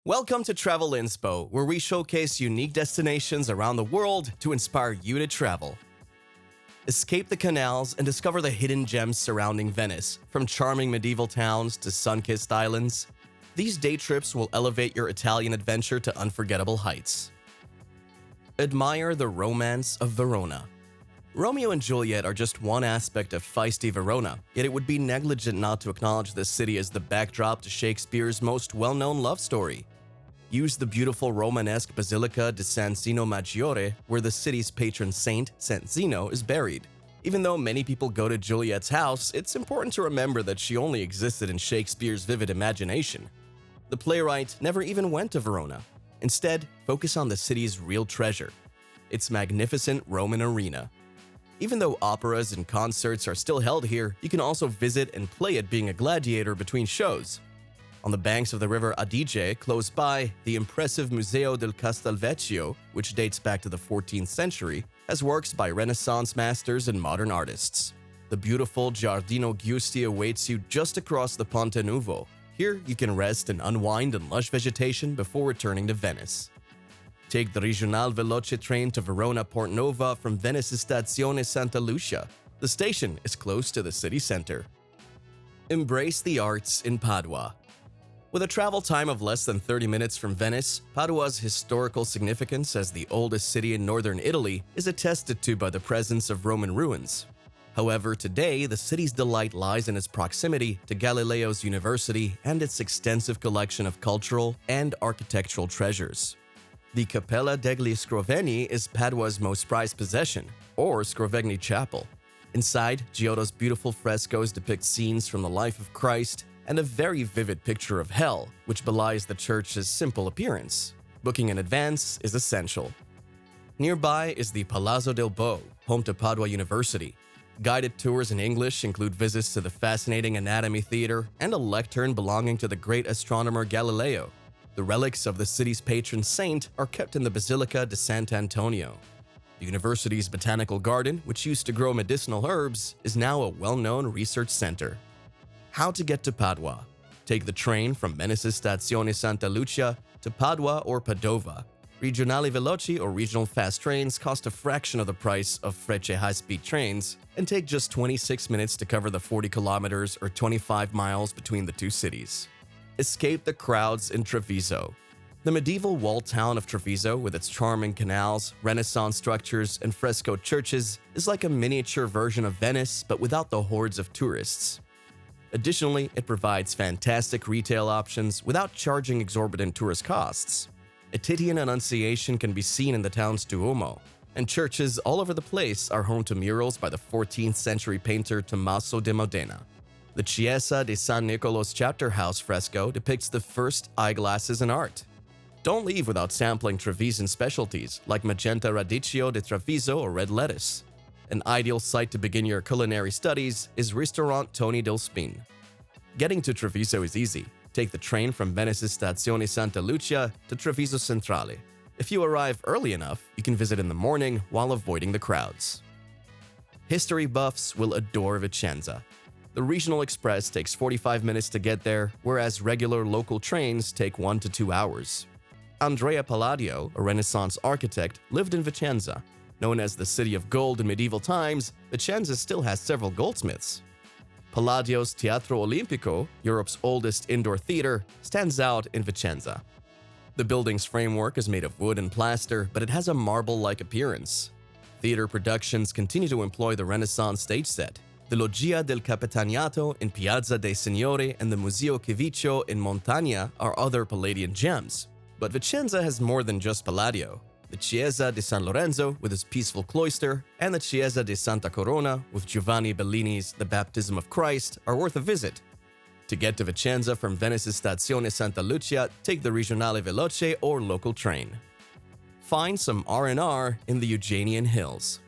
Welcome to Travel Inspo, where we showcase unique destinations around the world to inspire you to travel. Escape the canals and discover the hidden gems surrounding Venice, from charming medieval towns to sun-kissed islands. These day trips will elevate your Italian adventure to unforgettable heights. Admire the romance of Verona. Romeo and Juliet are just one aspect of feisty Verona, yet it would be negligent not to acknowledge this city as the backdrop to Shakespeare's most well-known love story. Use the beautiful Romanesque Basilica di San Zeno Maggiore, where the city's patron saint, Saint Zeno, is buried. Even though many people go to Juliet's house, it's important to remember that she only existed in Shakespeare's vivid imagination. The playwright never even went to Verona. Instead, focus on the city's real treasure, its magnificent Roman arena. Even though operas and concerts are still held here, you can also visit and play it being a gladiator between shows. On the banks of the river Adige, close by, the impressive Museo del Castelvecchio, which dates back to the 14th century, has works by Renaissance masters and modern artists. The beautiful Giardino Giusti awaits you just across the Ponte Nuovo. Here, you can rest and unwind in lush vegetation before returning to Venice. Take the Regional Veloce train to Verona Portnova from Venice's Stazione Santa Lucia. The station is close to the city center. Embrace the arts in Padua. With a travel time of less than 30 minutes from Venice, Padua's historical significance as the oldest city in northern Italy is attested to by the presence of Roman ruins. However, today, the city's delight lies in its proximity to Galileo's University and its extensive collection of cultural and architectural treasures. The Cappella degli Scrovegni is Padua's most prized possession, or Scrovegni Chapel. Inside, Giotto's beautiful frescoes depict scenes from the life of Christ and a very vivid picture of hell, which belies the church's simple appearance. Booking in advance is essential. Nearby is the Palazzo del Bo, home to Padua University. Guided tours in English include visits to the fascinating Anatomy Theater and a lectern belonging to the great astronomer Galileo. The relics of the city's patron saint are kept in the Basilica di Sant'Antonio. The university's botanical garden, which used to grow medicinal herbs, is now a well-known research center. How to get to Padua. Take the train from Venice's Stazione Santa Lucia to Padua or Padova. Regionali Veloci or regional fast trains cost a fraction of the price of Frecce high-speed trains and take just 26 minutes to cover the 40 kilometers or 25 miles between the two cities. Escape the crowds in Treviso. The medieval walled town of Treviso, with its charming canals, Renaissance structures, and frescoed churches, is like a miniature version of Venice but without the hordes of tourists. Additionally, it provides fantastic retail options without charging exorbitant tourist costs. A Titian Annunciation can be seen in the town's Duomo, and churches all over the place are home to murals by the 14th century painter Tommaso de Modena. The Chiesa di San Nicolo's chapter house fresco depicts the first eyeglasses in art. Don't leave without sampling Trevisan specialties like magenta radicchio di Treviso or red lettuce. An ideal site to begin your culinary studies is Restaurant Tony del Spin. Getting to Treviso is easy. Take the train from Venice's Stazione Santa Lucia to Treviso Centrale. If you arrive early enough, you can visit in the morning while avoiding the crowds. History buffs will adore Vicenza. The Regional Express takes 45 minutes to get there, whereas regular local trains take 1 to 2 hours. Andrea Palladio, a Renaissance architect, lived in Vicenza. Known as the City of Gold in medieval times, Vicenza still has several goldsmiths. Palladio's Teatro Olimpico, Europe's oldest indoor theater, stands out in Vicenza. The building's framework is made of wood and plaster, but it has a marble-like appearance. Theater productions continue to employ the Renaissance stage set. The Loggia del Capitaniato in Piazza dei Signori and the Museo Civiccio in Montagna are other Palladian gems. But Vicenza has more than just Palladio. The Chiesa di San Lorenzo with its peaceful cloister and the Chiesa di Santa Corona with Giovanni Bellini's The Baptism of Christ are worth a visit. To get to Vicenza from Venice's Stazione Santa Lucia, take the Regionale Veloce or local train. Find some R&R in the Eugenian Hills.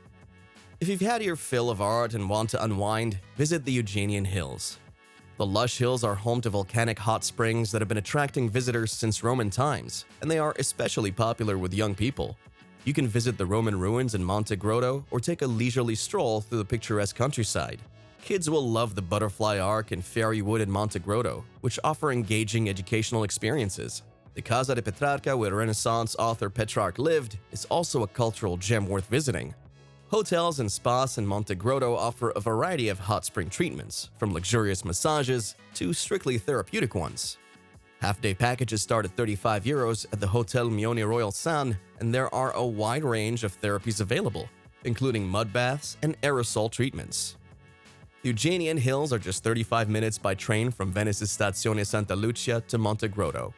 If you've had your fill of art and want to unwind, visit the Eugenian Hills. The lush hills are home to volcanic hot springs that have been attracting visitors since Roman times, and they are especially popular with young people. You can visit the Roman ruins in Monte Grotto or take a leisurely stroll through the picturesque countryside. Kids will love the Butterfly Ark and Fairy Wood in Monte Grotto, which offer engaging educational experiences. The Casa de Petrarca, where Renaissance author Petrarch lived, is also a cultural gem worth visiting. Hotels and spas in Monte Grotto offer a variety of hot spring treatments, from luxurious massages to strictly therapeutic ones. Half-day packages start at €35 at the Hotel Mione Royal San, and there are a wide range of therapies available, including mud baths and aerosol treatments. The Eugenian Hills are just 35 minutes by train from Venice's Stazione Santa Lucia to Monte Grotto.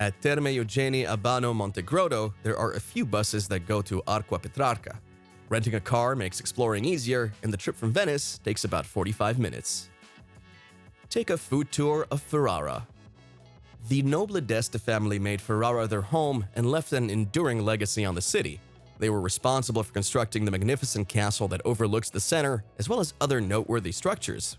At Terme Eugeni Abano Monte Grotto, there are a few buses that go to Arqua Petrarca. Renting a car makes exploring easier, and the trip from Venice takes about 45 minutes. Take a food tour of Ferrara. The Noble d'Este family made Ferrara their home and left an enduring legacy on the city. They were responsible for constructing the magnificent castle that overlooks the center, as well as other noteworthy structures.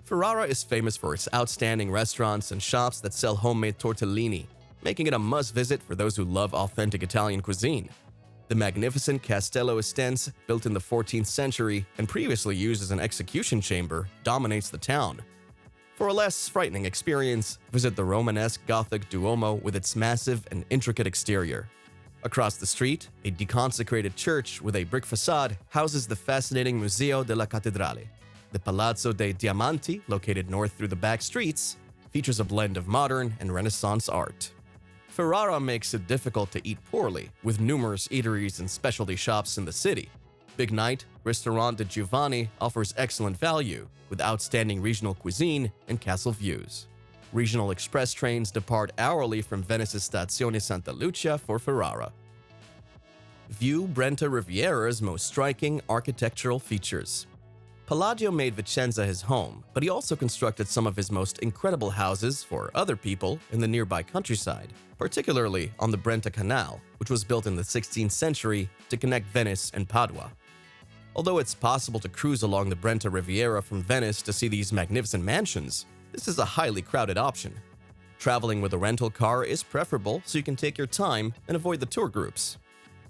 Ferrara is famous for its outstanding restaurants and shops that sell homemade tortellini, making it a must-visit for those who love authentic Italian cuisine. The magnificent Castello Estense, built in the 14th century and previously used as an execution chamber, dominates the town. For a less frightening experience, visit the Romanesque Gothic Duomo with its massive and intricate exterior. Across the street, a deconsecrated church with a brick facade houses the fascinating Museo della Cattedrale. The Palazzo dei Diamanti, located north through the back streets, features a blend of modern and Renaissance art. Ferrara makes it difficult to eat poorly, with numerous eateries and specialty shops in the city. Big Night, Restaurant de Giovanni offers excellent value, with outstanding regional cuisine and castle views. Regional express trains depart hourly from Venice's Stazione Santa Lucia for Ferrara. View Brenta Riviera's most striking architectural features. Palladio made Vicenza his home, but he also constructed some of his most incredible houses for other people in the nearby countryside, particularly on the Brenta Canal, which was built in the 16th century to connect Venice and Padua. Although it's possible to cruise along the Brenta Riviera from Venice to see these magnificent mansions, this is a highly crowded option. Traveling with a rental car is preferable so you can take your time and avoid the tour groups.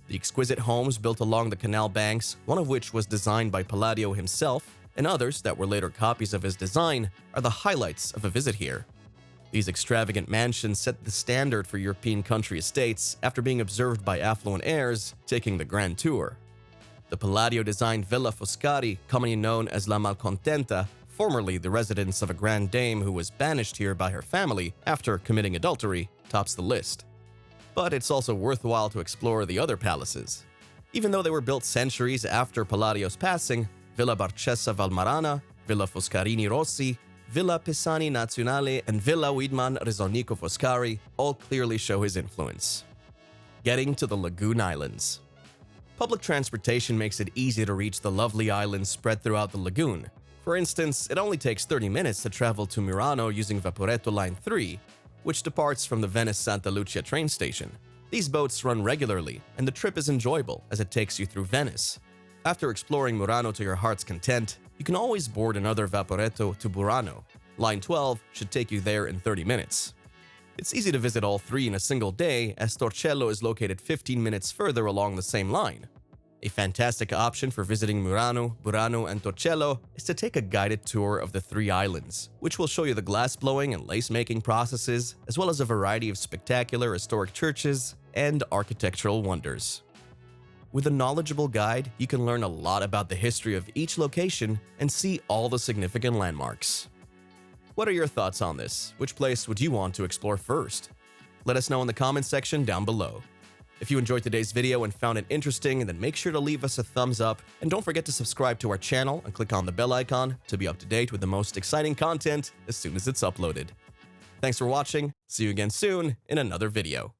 The exquisite homes built along the canal banks, one of which was designed by Palladio himself, and others that were later copies of his design, are the highlights of a visit here. These extravagant mansions set the standard for European country estates after being observed by affluent heirs taking the grand tour. The Palladio-designed Villa Foscari, commonly known as La Malcontenta, formerly the residence of a grand dame who was banished here by her family after committing adultery, tops the list. But it's also worthwhile to explore the other palaces. Even though they were built centuries after Palladio's passing, Villa Barchessa Valmarana, Villa Foscarini Rossi, Villa Pisani Nazionale, and Villa Widman Rezonico Foscari all clearly show his influence. Getting to the Lagoon Islands. Public transportation makes it easy to reach the lovely islands spread throughout the lagoon. For instance, it only takes 30 minutes to travel to Murano using Vaporetto Line 3, which departs from the Venice Santa Lucia train station. These boats run regularly, and the trip is enjoyable as it takes you through Venice. After exploring Murano to your heart's content, you can always board another Vaporetto to Burano. Line 12 should take you there in 30 minutes. It's easy to visit all three in a single day, as Torcello is located 15 minutes further along the same line. A fantastic option for visiting Murano, Burano, and Torcello is to take a guided tour of the three islands, which will show you the glass-blowing and lace-making processes, as well as a variety of spectacular historic churches and architectural wonders. With a knowledgeable guide, you can learn a lot about the history of each location and see all the significant landmarks. What are your thoughts on this? Which place would you want to explore first? Let us know in the comments section down below. If you enjoyed today's video and found it interesting, then make sure to leave us a thumbs up, and don't forget to subscribe to our channel and click on the bell icon to be up to date with the most exciting content as soon as it's uploaded. Thanks for watching, see you again soon in another video.